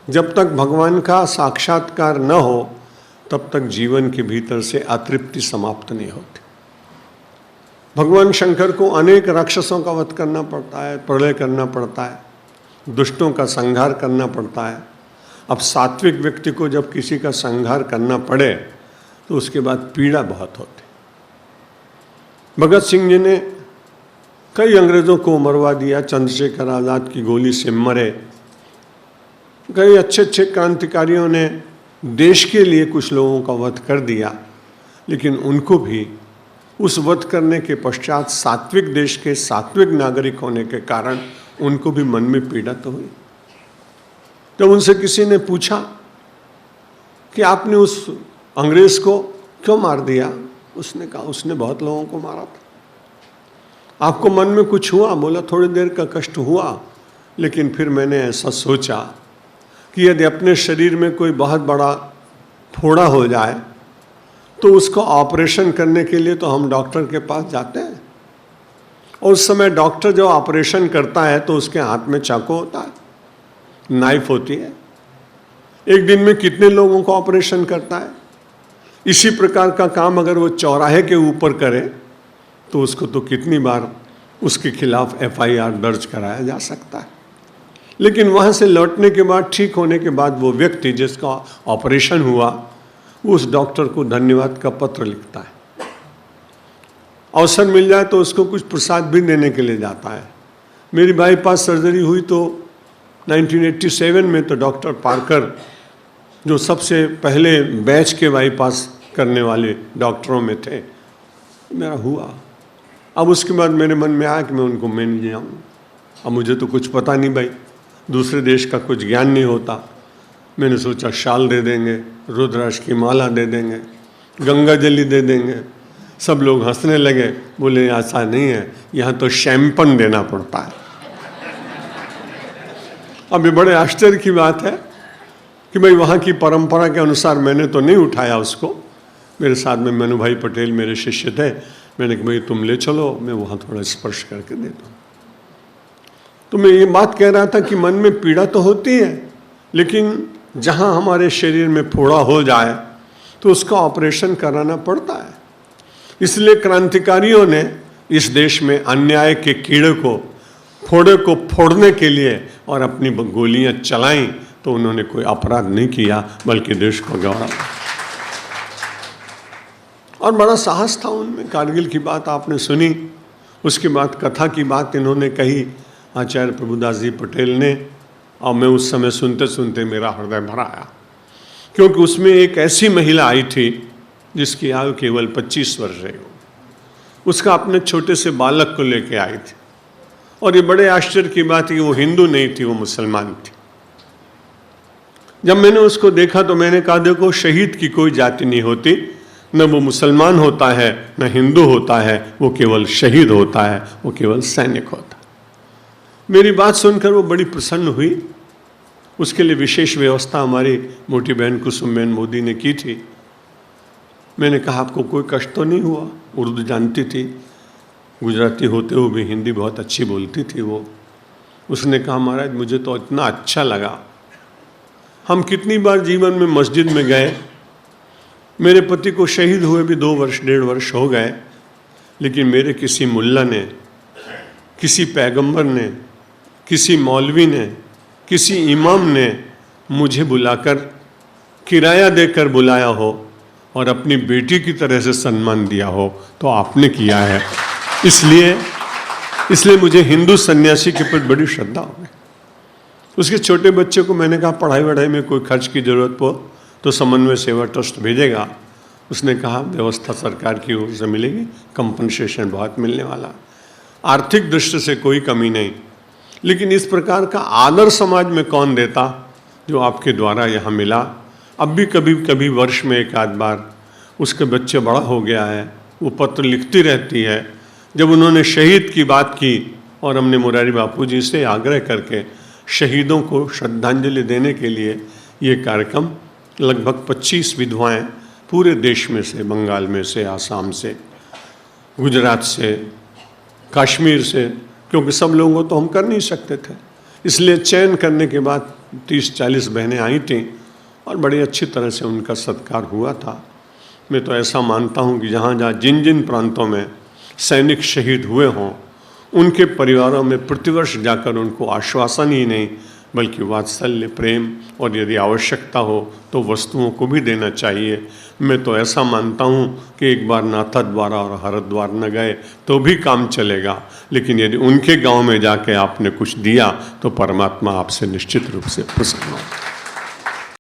जब तक भगवान का साक्षात्कार न हो तब तक जीवन के भीतर से अतृप्ति समाप्त नहीं होती। भगवान शंकर को अनेक राक्षसों का वध करना पड़ता है, प्रलय करना पड़ता है, दुष्टों का संहार करना पड़ता है। अब सात्विक व्यक्ति को जब किसी का संहार करना पड़े तो उसके बाद पीड़ा बहुत होती। भगत सिंह जी ने कई अंग्रेज़ों को मरवा दिया, चंद्रशेखर आज़ाद की गोली से मरे। कई अच्छे अच्छे क्रांतिकारियों ने देश के लिए कुछ लोगों का वध कर दिया, लेकिन उनको भी उस वध करने के पश्चात सात्विक देश के सात्विक नागरिक होने के कारण उनको भी मन में पीड़ा तो हुई। जब उनसे किसी ने पूछा कि आपने उस अंग्रेज़ को क्यों मार दिया, उसने कहा उसने बहुत लोगों को मारा था। आपको मन में कुछ हुआ? बोला थोड़ी देर का कष्ट हुआ, लेकिन फिर मैंने ऐसा सोचा कि यदि अपने शरीर में कोई बहुत बड़ा फोड़ा हो जाए तो उसको ऑपरेशन करने के लिए तो हम डॉक्टर के पास जाते हैं, और उस समय डॉक्टर जो ऑपरेशन करता है तो उसके हाथ में चाकू होता है, नाइफ होती है। एक दिन में कितने लोगों को ऑपरेशन करता है? इसी प्रकार का काम अगर वो चौराहे के ऊपर करे तो उसको तो कितनी बार उसके खिलाफ FIR दर्ज कराया जा सकता है। लेकिन वहाँ से लौटने के बाद, ठीक होने के बाद, वो व्यक्ति जिसका ऑपरेशन हुआ उस डॉक्टर को धन्यवाद का पत्र लिखता है। अवसर मिल जाए तो उसको कुछ प्रसाद भी देने के लिए जाता है। मेरी बाईपास सर्जरी हुई तो 1987 में तो डॉक्टर पार्कर जो सबसे पहले बैच के बाईपास करने वाले डॉक्टरों में थे, मेरा हुआ। अब उसके बाद मेरे मन में आया कि मैं उनको मिल जाऊँ। अब मुझे तो कुछ पता नहीं भाई, दूसरे देश का कुछ ज्ञान नहीं होता। मैंने सोचा शाल दे देंगे, रुद्राक्ष की माला दे देंगे, गंगा जली दे देंगे। सब लोग हंसने लगे, बोले ऐसा नहीं है, यहाँ तो शैंपन देना पड़ता है। अब ये बड़े आश्चर्य की बात है कि भाई वहाँ की परंपरा के अनुसार मैंने तो नहीं उठाया उसको। मेरे साथ में मनु भाई पटेल मेरे शिष्य थे, मैंने कहा भाई तुम ले चलो, मैं वहाँ थोड़ा स्पर्श करके दे दूँ। तो मैं ये बात कह रहा था कि मन में पीड़ा तो होती है, लेकिन जहाँ हमारे शरीर में फोड़ा हो जाए तो उसका ऑपरेशन कराना पड़ता है। इसलिए क्रांतिकारियों ने इस देश में अन्याय के कीड़े को, फोड़े को फोड़ने के लिए और अपनी गोलियां चलाईं, तो उन्होंने कोई अपराध नहीं किया बल्कि देश को गौरव। और बड़ा साहस था उनमें। कारगिल की बात आपने सुनी, उसके बाद कथा की बात इन्होंने कही आचार्य प्रभुदास जी पटेल ने, और मैं उस समय सुनते सुनते मेरा हृदय भर आया, क्योंकि उसमें एक ऐसी महिला आई थी जिसकी आयु केवल 25 वर्ष है। उसका अपने छोटे से बालक को लेके आई थी, और ये बड़े आश्चर्य की बात है कि वो हिंदू नहीं थी, वो मुसलमान थी। जब मैंने उसको देखा तो मैंने कहा देखो, शहीद की कोई जाति नहीं होती, न वो मुसलमान होता है न हिंदू होता है, वो केवल शहीद होता है, वो केवल सैनिक होता है। मेरी बात सुनकर वो बड़ी प्रसन्न हुई। उसके लिए विशेष व्यवस्था हमारी मोटी बहन कुसुम बहन मोदी ने की थी। मैंने कहा आपको कोई कष्ट तो नहीं हुआ? उर्दू जानती थी, गुजराती होते हुए भी हिंदी बहुत अच्छी बोलती थी वो। उसने कहा महाराज मुझे तो इतना अच्छा लगा। हम कितनी बार जीवन में मस्जिद में गए, मेरे पति को शहीद हुए भी 2 वर्ष 1.5 वर्ष हो गए, लेकिन मेरे किसी मुल्ला ने, किसी पैगंबर ने, किसी मौलवी ने, किसी इमाम ने मुझे बुलाकर, किराया देकर बुलाया हो और अपनी बेटी की तरह से सम्मान दिया हो तो आपने किया है। इसलिए मुझे हिंदू सन्यासी के प्रति बड़ी श्रद्धा हो गई। उसके छोटे बच्चे को मैंने कहा पढ़ाई वढ़ाई में कोई खर्च की जरूरत हो तो समन्वय सेवा ट्रस्ट भेजेगा। उसने कहा व्यवस्था सरकार की ओर से मिलेगी, कंपनसेशन बहुत मिलने वाला, आर्थिक दृष्टि से कोई कमी नहीं। लेकिन इस प्रकार का आदर समाज में कौन देता जो आपके द्वारा यहाँ मिला। अब भी कभी कभी वर्ष में एक आध बार उसके बच्चे बड़ा हो गया है, वो पत्र लिखती रहती है। जब उन्होंने शहीद की बात की और हमने मुरारी बापू जी से आग्रह करके शहीदों को श्रद्धांजलि देने के लिए ये कार्यक्रम, लगभग 25 विधवाएँ पूरे देश में से, बंगाल में से, आसाम से, गुजरात से, कश्मीर से, क्योंकि सब लोगों को तो हम कर नहीं सकते थे, इसलिए चयन करने के बाद 30-40 बहनें आई थीं और बड़ी अच्छी तरह से उनका सत्कार हुआ था। मैं तो ऐसा मानता हूँ कि जहाँ जहाँ जिन जिन प्रांतों में सैनिक शहीद हुए हों, उनके परिवारों में प्रतिवर्ष जाकर उनको आश्वासन ही नहीं बल्कि वात्सल्य, प्रेम और यदि आवश्यकता हो तो वस्तुओं को भी देना चाहिए। मैं तो ऐसा मानता हूँ कि एक बार नाथद्वारा और हरिद्वार न गए तो भी काम चलेगा, लेकिन यदि उनके गांव में जाके आपने कुछ दिया तो परमात्मा आपसे निश्चित रूप से प्रसन्न होगा।